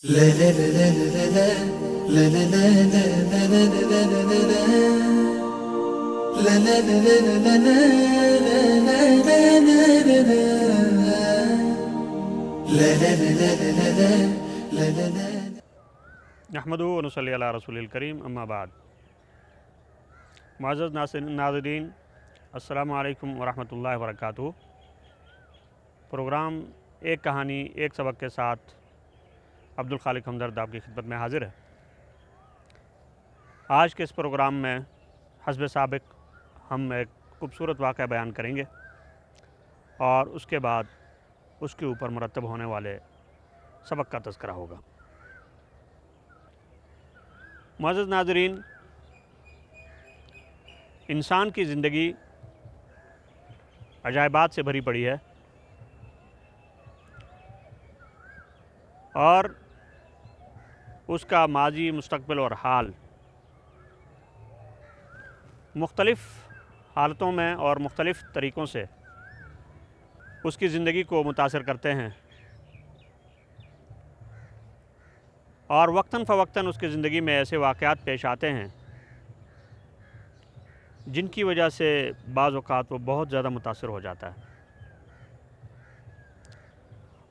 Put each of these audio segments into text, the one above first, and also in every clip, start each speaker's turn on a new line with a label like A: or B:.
A: नहमदुहु व नसल्ली अला रसूलिल करीम अम्मा बाद। मुअज़्ज़ज़ नाज़रीन, अस्सलामु अलैकुम व रहमतुल्लाहि व बरकातुहू। प्रोग्राम एक कहानी एक सबक के साथ अब्दुल खालिक हमदर्द आपकी खिदमत में हाज़िर है। आज के इस प्रोग्राम में हस्ब साबिक हम एक खूबसूरत वाक़या बयान करेंगे और उसके बाद उसके ऊपर मुरतब होने वाले सबक का तज़किरा होगा। मुअज़्ज़ज़ नाज़रीन, इंसान की ज़िंदगी अजायबात से भरी पड़ी है और उसका माजी, मुस्तक़बिल और हाल मुख्तलिफ़ हालतों में और मुख्तलिफ़ तरीक़ों से उसकी ज़िंदगी को मुतासिर करते हैं और वक्तन फ़वक्तन उसकी ज़िंदगी में ऐसे वाक़यात पेश आते हैं जिनकी वजह से बाज़ औक़ात वो बहुत ज़्यादा मुतासिर हो जाता है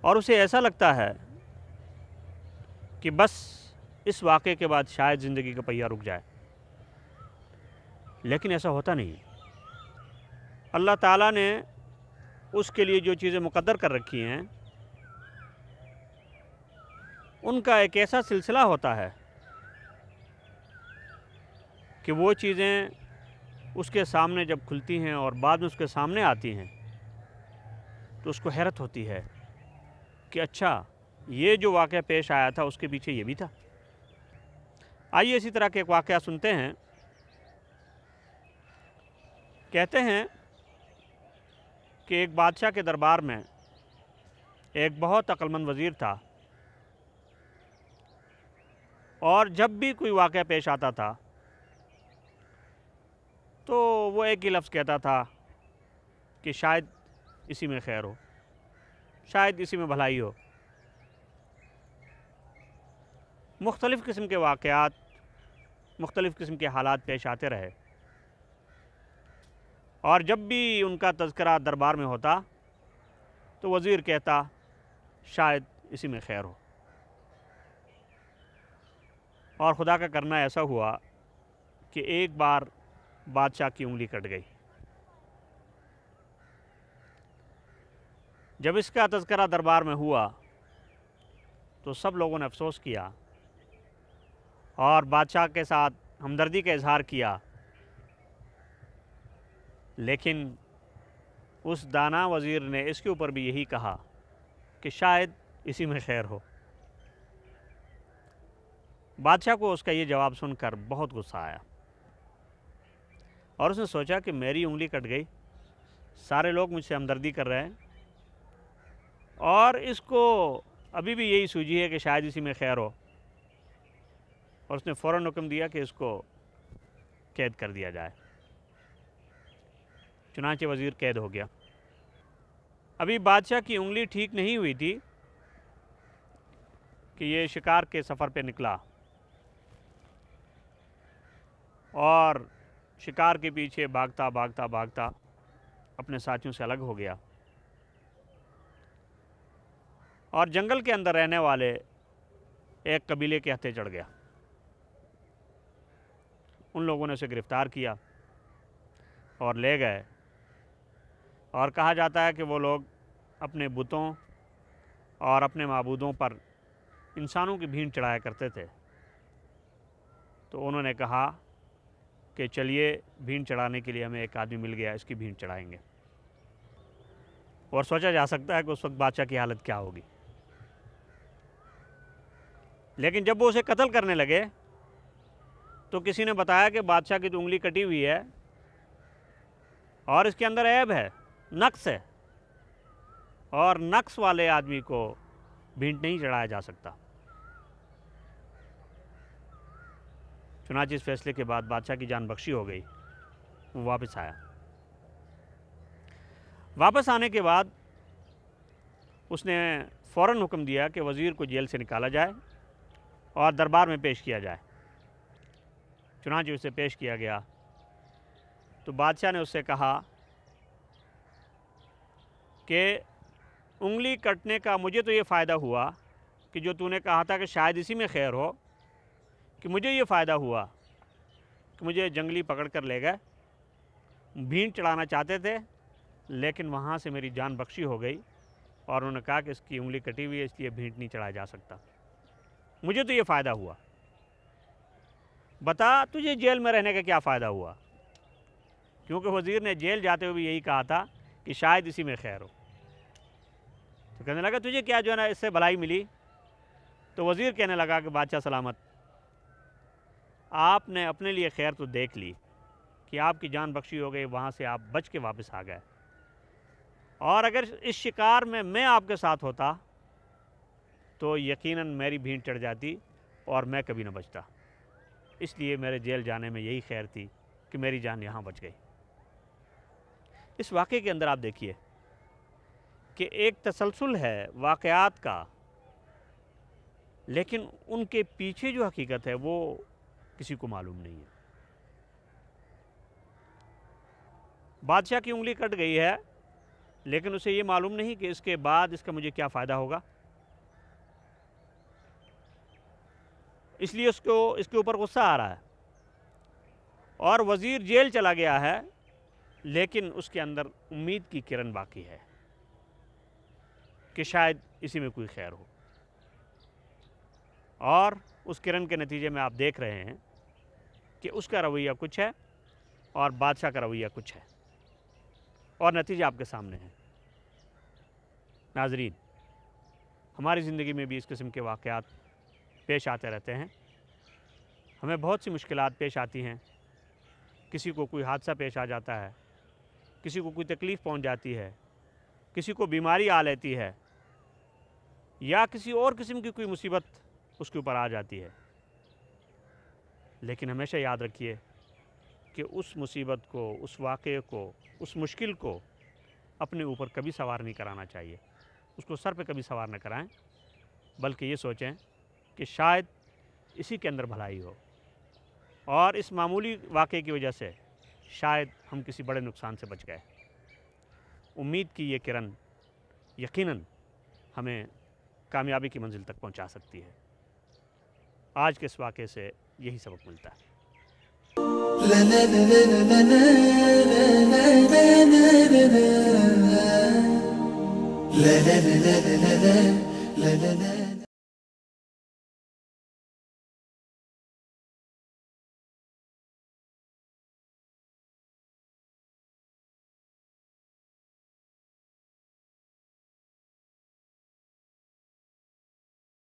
A: और उसे ऐसा लगता है कि बस इस वाक़े के बाद शायद ज़िंदगी का पहिया रुक जाए, लेकिन ऐसा होता नहीं। अल्लाह ताला ने उसके लिए जो चीज़ें मुक़द्दर कर रखी हैं उनका एक ऐसा सिलसिला होता है कि वो चीज़ें उसके सामने जब खुलती हैं और बाद में उसके सामने आती हैं तो उसको हैरत होती है कि अच्छा, ये जो वाक़या पेश आया था उसके पीछे ये भी था। आइए इसी तरह के एक वाक़या सुनते हैं। कहते हैं कि एक बादशाह के दरबार में एक बहुत अक्लमंद वज़ीर था और जब भी कोई वाक़या पेश आता था तो वो एक ही लफ्ज़ कहता था कि शायद इसी में खैर हो, शायद इसी में भलाई हो। मुख्तलिफ़ किस्म के वाक़यात, मुख्तलिफ़ किस्म के हालात पेश आते रहे और जब भी उनका तज़किरा दरबार में होता तो वज़ीर कहता शायद इसी में खैर हो। और ख़ुदा का करना ऐसा हुआ कि एक बार बादशाह की उंगली कट गई। जब इसका तज़किरा दरबार में हुआ तो सब लोगों ने अफसोस किया और बादशाह के साथ हमदर्दी का इजहार किया, लेकिन उस दाना वज़ीर ने इसके ऊपर भी यही कहा कि शायद इसी में खैर हो। बादशाह को उसका ये जवाब सुनकर बहुत गुस्सा आया और उसने सोचा कि मेरी उंगली कट गई, सारे लोग मुझसे हमदर्दी कर रहे हैं और इसको अभी भी यही सूझी है कि शायद इसी में खैर हो, और उसने फ़ौरन हुक्म दिया कि इसको कैद कर दिया जाए। चुनांचे वज़ीर कैद हो गया। अभी बादशाह की उंगली ठीक नहीं हुई थी कि ये शिकार के सफ़र पे निकला और शिकार के पीछे भागता भागता भागता अपने साथियों से अलग हो गया और जंगल के अंदर रहने वाले एक कबीले के हत्थे चढ़ गया। उन लोगों ने उसे गिरफ़्तार किया और ले गए और कहा जाता है कि वो लोग अपने बुतों और अपने माबूदों पर इंसानों की भीड़ चढ़ाया करते थे। तो उन्होंने कहा कि चलिए, भीड़ चढ़ाने के लिए हमें एक आदमी मिल गया, इसकी भीड़ चढ़ाएंगे। और सोचा जा सकता है कि उस वक्त बादशाह की हालत क्या होगी। लेकिन जब वो उसे कत्ल करने लगे तो किसी ने बताया कि बादशाह की तो उंगली कटी हुई है और इसके अंदर ऐब है, नक्स है, और नक्स वाले आदमी को भीड़ नहीं चढ़ाया जा सकता। चुनांचे इस फैसले के बाद बादशाह की जान बख्शी हो गई। वो वापस आया। वापस आने के बाद उसने फ़ौरन हुक्म दिया कि वज़ीर को जेल से निकाला जाए اور دربار میں پیش کیا جائے۔ چنانچہ اسے پیش کیا گیا تو بادشاہ نے اس سے کہا کہ انگلی کٹنے کا مجھے تو یہ فائدہ ہوا کہ جو تو نے کہا تھا کہ شاید اسی میں خیر ہو، کہ مجھے یہ فائدہ ہوا کہ مجھے جنگلی پکڑ کر لے گئے، بھینٹ چڑھانا چاہتے تھے لیکن وہاں سے میری جان بخشی ہو گئی، اور انہوں نے کہا کہ اس کی انگلی کٹی ہوئی ہے اس لیے بھینٹ نہیں چڑھایا جا سکتا، مجھے تو یہ فائدہ ہوا، بتا تجھے جیل میں رہنے کا کیا فائدہ ہوا؟ کیونکہ وزیر نے جیل جاتے ہوئے بھی یہی کہا تھا کہ شاید اسی میں خیر ہو۔ تو کہنے لگا تجھے کیا جو ہے نا اس سے بھلائی ملی؟ تو وزیر کہنے لگا کہ بادشاہ سلامت، آپ نے اپنے لیے خیر تو دیکھ لی کہ آپ کی جان بخشی ہو گئی، وہاں سے آپ بچ کے واپس آ گئے، اور اگر اس شکار میں آپ کے ساتھ ہوتا تو یقیناً میری بھینٹ چڑھ جاتی اور میں کبھی نہ بچتا، اس لیے میرے جیل جانے میں یہی خیر تھی کہ میری جان یہاں بچ گئی۔ اس واقعے کے اندر آپ دیکھیے کہ ایک تسلسل ہے واقعات کا، لیکن ان کے پیچھے جو حقیقت ہے وہ کسی کو معلوم نہیں ہے۔ بادشاہ کی انگلی کٹ گئی ہے لیکن اسے یہ معلوم نہیں کہ اس کے بعد اس کا مجھے کیا فائدہ ہوگا، اس لیے اس کے اوپر غصہ آ رہا ہے، اور وزیر جیل چلا گیا ہے لیکن اس کے اندر امید کی کرن باقی ہے کہ شاید اسی میں کوئی خیر ہو، اور اس کرن کے نتیجے میں آپ دیکھ رہے ہیں کہ اس کا رویہ کچھ ہے اور بادشاہ کا رویہ کچھ ہے، اور نتیجہ آپ کے سامنے ہے۔ ناظرین، ہماری زندگی میں بھی اس قسم کے واقعات پیش آتے رہتے ہیں، ہمیں بہت سی مشکلات پیش آتی ہیں، کسی کو کوئی حادثہ پیش آ جاتا ہے، کسی کو کوئی تکلیف پہنچ جاتی ہے، کسی کو بیماری آ لیتی ہے، یا کسی اور قسم کی کوئی مصیبت اس کے اوپر آ جاتی ہے، لیکن ہمیشہ یاد رکھیے کہ اس مصیبت کو، اس واقعے کو، اس مشکل کو اپنے اوپر کبھی سوار نہیں کرانا چاہیے، اس کو سر پہ کبھی سوار نہ کرائیں، بلکہ یہ سوچیں کہ شاید اسی کے اندر بھلائی ہو، اور اس معمولی واقعے کی وجہ سے شاید ہم کسی بڑے نقصان سے بچ گئے۔ امید کی یہ کرن یقیناً ہمیں کامیابی کی منزل تک پہنچا سکتی ہے۔ آج کے اس واقعے سے یہی سبق ملتا ہے۔